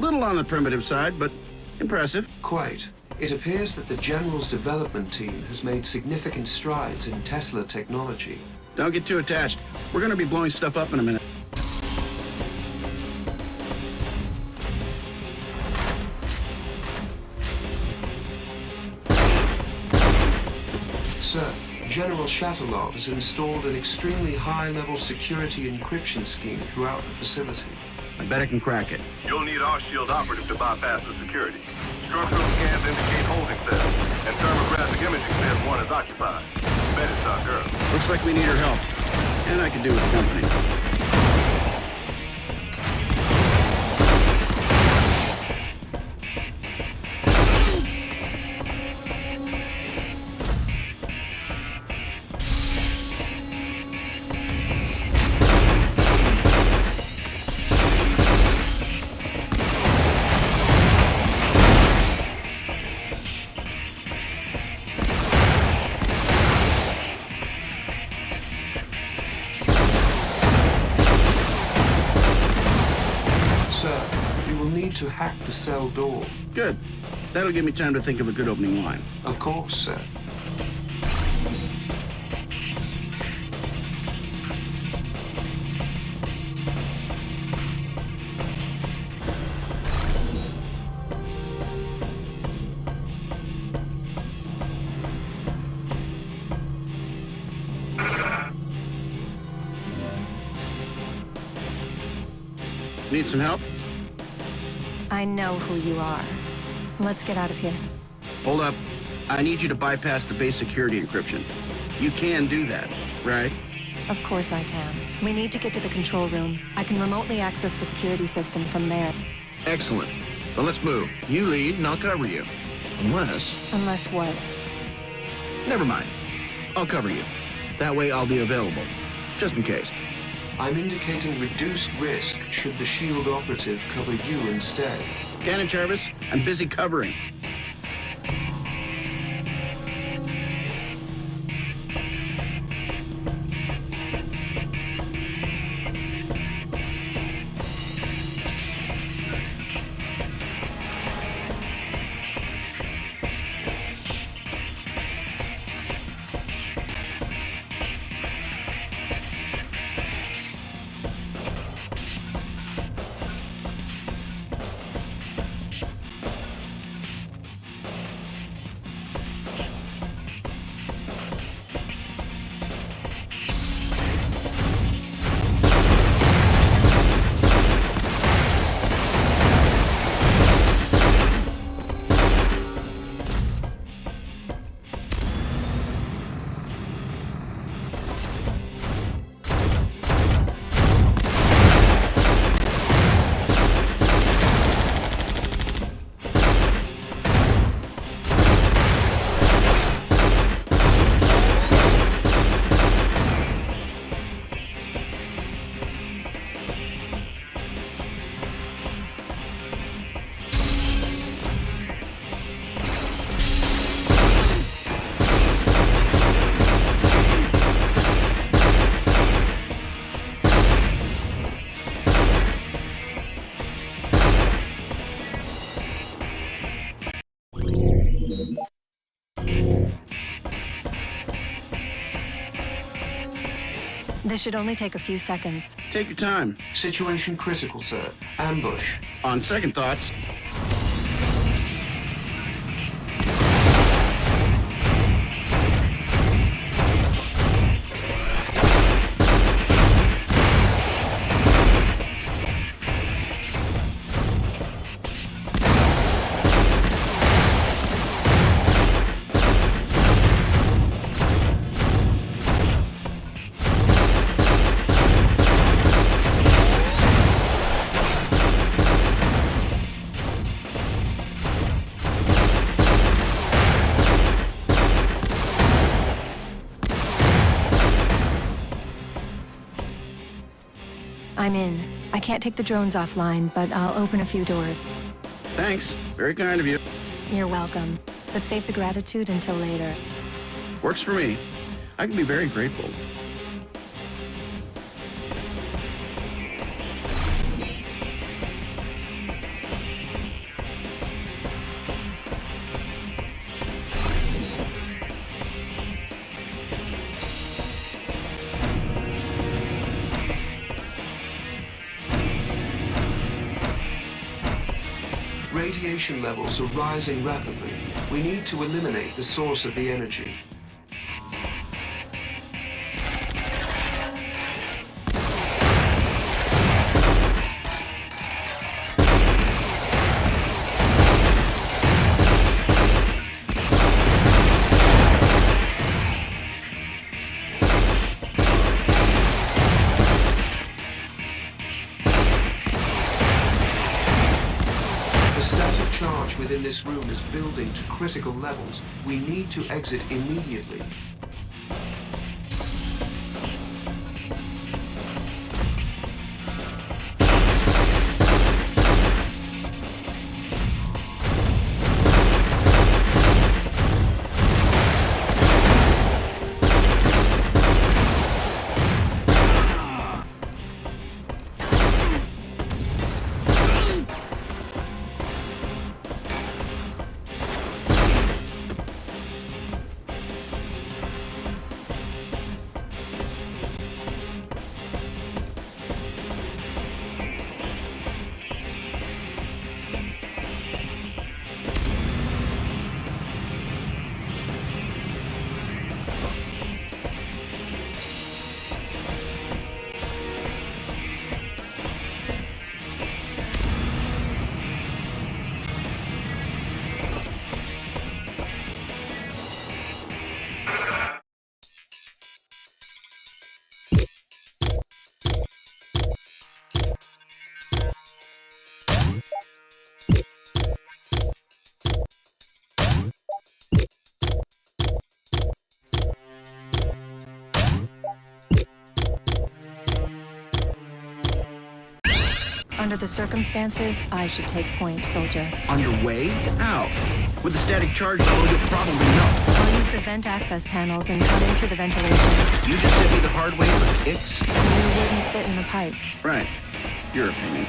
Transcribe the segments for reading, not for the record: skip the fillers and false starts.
little on the primitive side, but impressive. Quite. It appears that the General's development team has made significant strides in Tesla technology. Don't get too attached. We're gonna be blowing stuff up in a minute. Sir, General Shatilov has installed an extremely high-level security encryption scheme throughout the facility. I bet I can crack it. You'll need our shield operative to bypass the security. Structural scans indicate holding cells, and thermographic imaging says one is occupied. Bet it's our girl. Looks like we need her help. And I could do with the company. To hack the cell door. Good. That'll give me time to think of a good opening line. Of course, sir. Need some help? I know who you are. Let's get out of here. Hold up. I need you to bypass the base security encryption. You can do that, right? Of course I can. We need to get to the control room. I can remotely access the security system from there. Excellent. Well, let's move. You lead, and I'll cover you. Unless... Unless what? Never mind. I'll cover you. That way I'll be available. Just in case. I'm indicating reduced risk should the SHIELD operative cover you instead. Cannon Jarvis, I'm busy covering. This should only take a few seconds. Take your time. Situation critical, sir. Ambush. On second thoughts... I'm in. I can't take the drones offline, but I'll open a few doors. Thanks. Very kind of you. You're welcome. But save the gratitude until later. Works for me. I can be very grateful. Radiation levels are rising rapidly. We need to eliminate the source of the energy. The static charge within this room is building to critical levels. We need to exit immediately. Under the circumstances, I should take point, soldier. Underway? How? With the static charge level, you'll probably melt. I'll use the vent access panels and cut in through the ventilation. You just sent me the hard way for kicks? You wouldn't fit in the pipe. Right. Your opinion.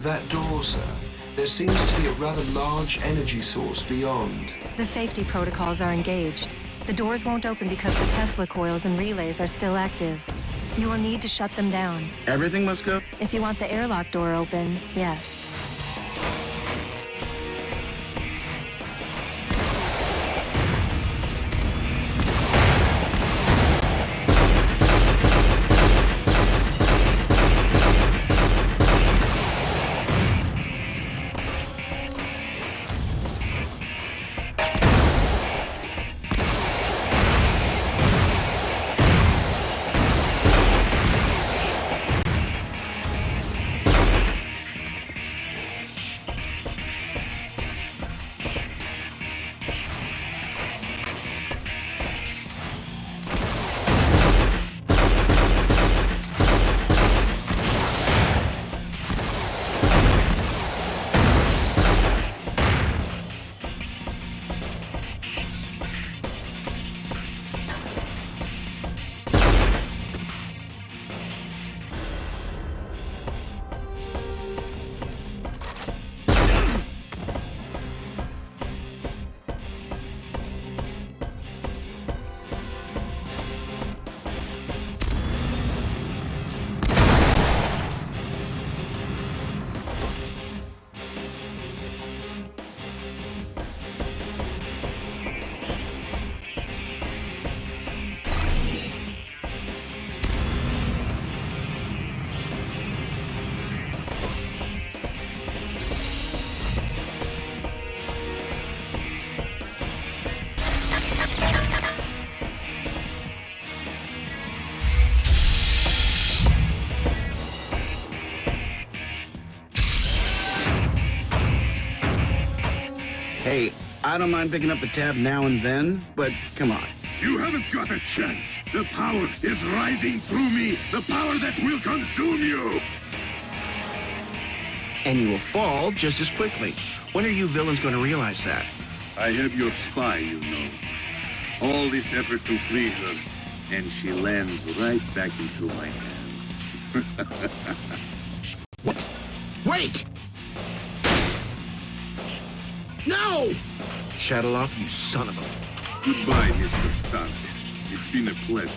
That door, sir. There seems to be a rather large energy source beyond. The safety protocols are engaged. The doors won't open because the Tesla coils and relays are still active. You will need to shut them down. Everything must go? If you want the airlock door open, yes. Hey, I don't mind picking up the tab now and then, but come on. You haven't got a chance. The power is rising through me. The power that will consume you. And you will fall just as quickly. When are you villains going to realize that? I have your spy, you know. All this effort to free her, and she lands right back into my hands. What? Wait! No! Shadowloff, you son of a... Goodbye, Mr. Stark. It's been a pleasure.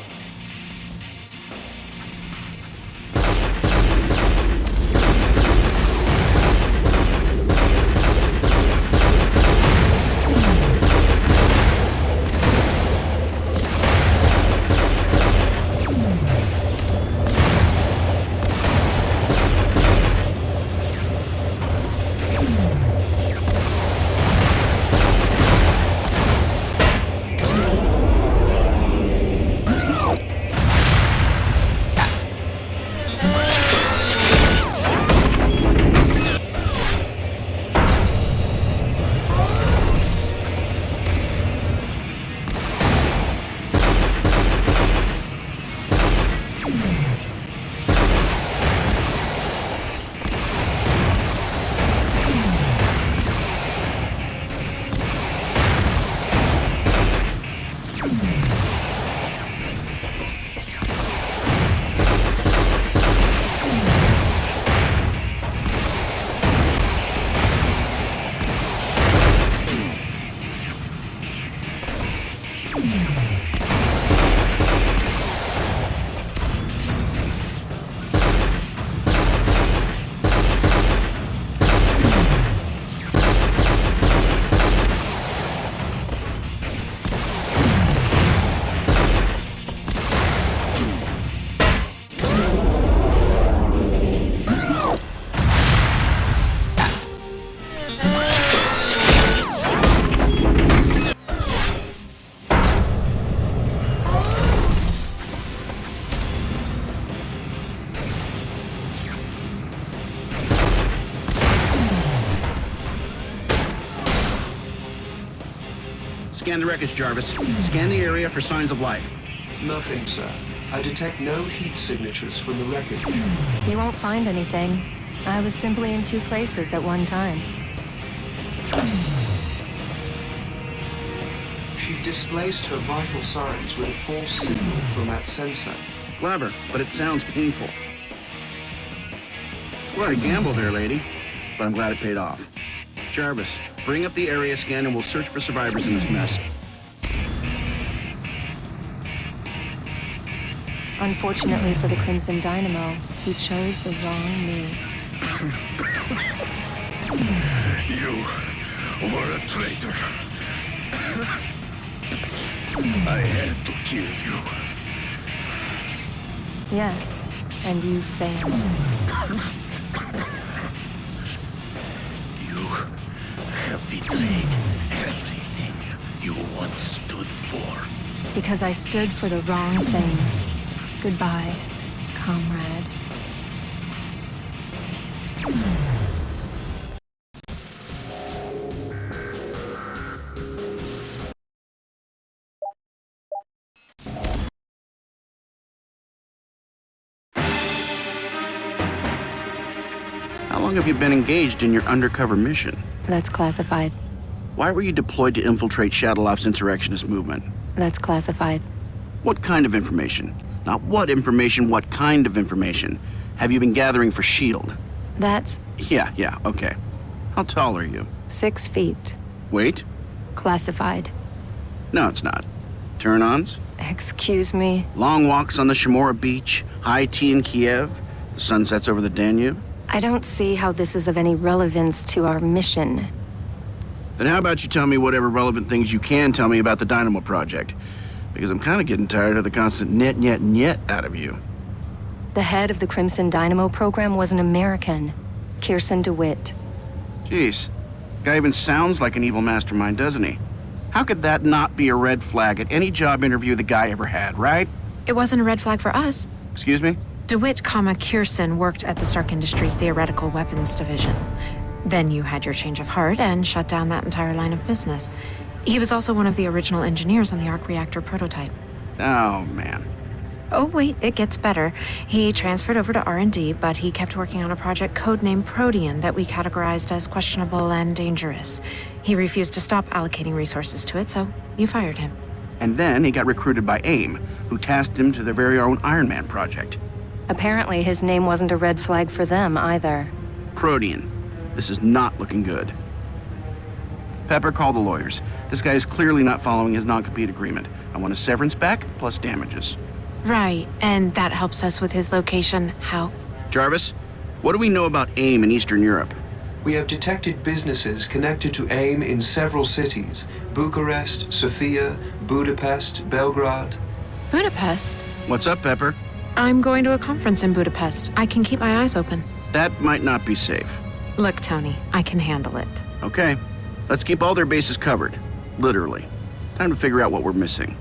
Scan the wreckage, Jarvis. Scan the area for signs of life. Nothing, sir. I detect no heat signatures from the wreckage. You won't find anything. I was simply in two places at one time. She displaced her vital signs with a false signal from that sensor. Clever, but it sounds painful. It's quite a gamble there, lady. But I'm glad it paid off. Jarvis, bring up the area scan and we'll search for survivors in this mess. Unfortunately for the Crimson Dynamo, he chose the wrong me. You were a traitor. I had to kill you. Yes, and you failed. You have betrayed everything you once stood for. Because I stood for the wrong things. Goodbye, comrade. How long have you been engaged in your undercover mission? That's classified. Why were you deployed to infiltrate Shadowloff's insurrectionist movement? That's classified. What kind of information? Not what information, what kind of information have you been gathering for S.H.I.E.L.D.? That's Yeah, okay. How tall are you? 6 feet. Weight? Classified. No, it's not. Turn-ons? Excuse me? Long walks on the Shamora beach, high tea in Kiev, the sun sets over the Danube? I don't see how this is of any relevance to our mission. Then how about you tell me whatever relevant things you can tell me about the Dynamo Project? Because I'm kind of getting tired of the constant net out of you. The head of the Crimson Dynamo program was an American, Kirsten DeWitt. Jeez, guy even sounds like an evil mastermind, doesn't he? How could that not be a red flag at any job interview the guy ever had, right? It wasn't a red flag for us. Excuse me? DeWitt, Kirsten worked at the Stark Industries Theoretical Weapons Division. Then you had your change of heart and shut down that entire line of business. He was also one of the original engineers on the arc reactor prototype. Oh, man. Oh, wait, it gets better. He transferred over to R&D, but he kept working on a project codenamed Protean that we categorized as questionable and dangerous. He refused to stop allocating resources to it, so you fired him. And then he got recruited by AIM, who tasked him to their very own Iron Man project. Apparently, his name wasn't a red flag for them either. Protean. This is not looking good. Pepper, call the lawyers. This guy is clearly not following his non-compete agreement. I want a severance back, plus damages. Right, and that helps us with his location. How? Jarvis, what do we know about AIM in Eastern Europe? We have detected businesses connected to AIM in several cities: Bucharest, Sofia, Budapest, Belgrade. Budapest? What's up, Pepper? I'm going to a conference in Budapest. I can keep my eyes open. That might not be safe. Look, Tony, I can handle it. Okay, let's keep all their bases covered. Literally. Time to figure out what we're missing.